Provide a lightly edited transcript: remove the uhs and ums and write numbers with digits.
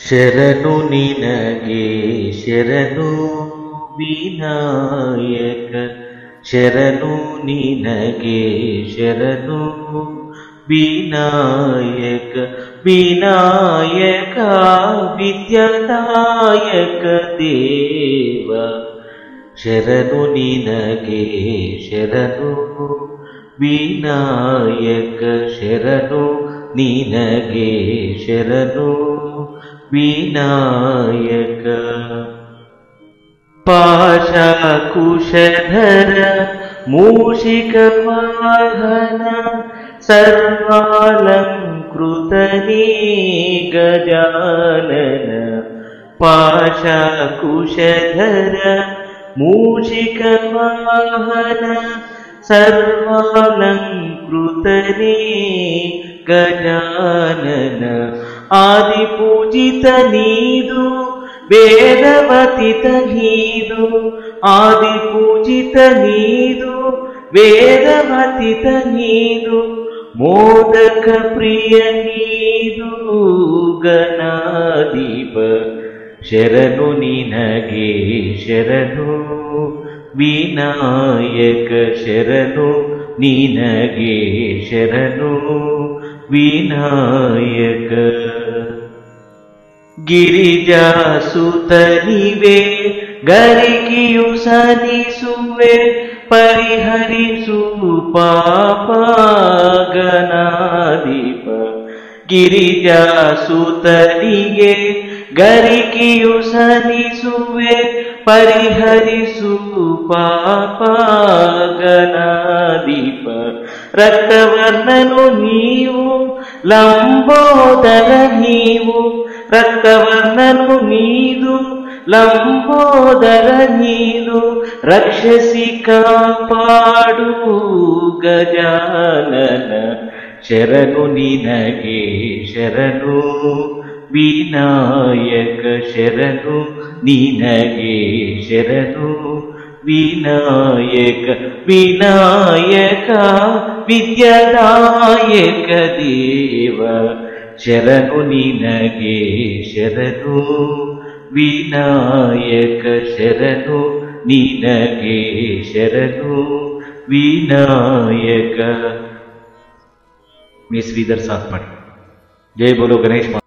ಶರಣು ನಿನಗೆ ಶರಣು ವಿನಾಯಕ, ಶರಣು ನಿನಗೆ ಶರಣು ವಿನಾಯಕ, ವಿನಾಯಕ ವಿದ್ಯಾದಾಯಕ ದೇವ. ಶರಣು ನಿನಗೆ ಶರಣು ವಿನಾಯಕ, ಶರಣು ನಿನಗೆ ಶರಣು ವಿನಾಯಕ. ಪಾಶಕುಶಧರ ಮೂಷಿಕ ವಾಹನ, ಸರ್ವಾಲಂಕೃತನೇ ಗಜಾನನ. ಪಾಶಕುಶಧರ ಮೂಷಿಕ ವಾಹನ, ಸರ್ವಾಲಂಕೃತನೇ ಗಜಾನನ. ಆದಿಪೂಜಿತ ನೀದು ವೇದವತಿತ ನೀದು, ಆದಿಪೂಜಿತ ನೀದು ವೇದವತಿತ ನೀದು. ಮೋದಕ ಪ್ರಿಯ ನೀದು ಗಣಾಧಿಪ. ಶರಣು ನಿನಗೆ ಶರಣು ವಿನಾಯಕ, ಶರಣು ನಿನಗೆ ಶರಣು ವಿನಾಯಕ. ಗಿರಿಜಾಸುತನಿವೆ ಗರಿಗಿಯು ಸನಿಸುವೆ, ಪರಿಹರಿಸು ಪಾಪ ಗಣಾಧಿಪ. ಗಿರಿಜಾಸುತನಿಗೆ ಗರಿಗಿಯು ಸನಿಸುವೆ, ಪರಿಹರಿಸು ಪಾಪ ಗಣಾಧಿಪ. ರಕ್ತವರ್ಣನು ನೀವು ಲಂಬೋದರ ನೀವು, ರಕ್ತವರ್ಣನು ನೀದು ಲಂಬೋದರ ನೀದು. ರಕ್ಷಸಿ ಕಾಪಾಡು ಗಜಾನನ. ಶರಣು ನಿನಗೆ ಶರಣು ವಿನಾಯಕ, ಶರಣು ನಿನಗೆ ಶರಣು ವಿನಾಯಕ, ವಿನಾಯಕ ವಿದ್ಯಾದಾಯಕ ದೇವ. ಶರಣು ನಿನಗೆ ಶರಣು ವಿನಾಯಕ, ಶರಣು ನಿನಗೆ ಶರಣು ವಿನಾಯಕ. मैं श्रीधर साथ पढ़। जय बोलो गणेश माता।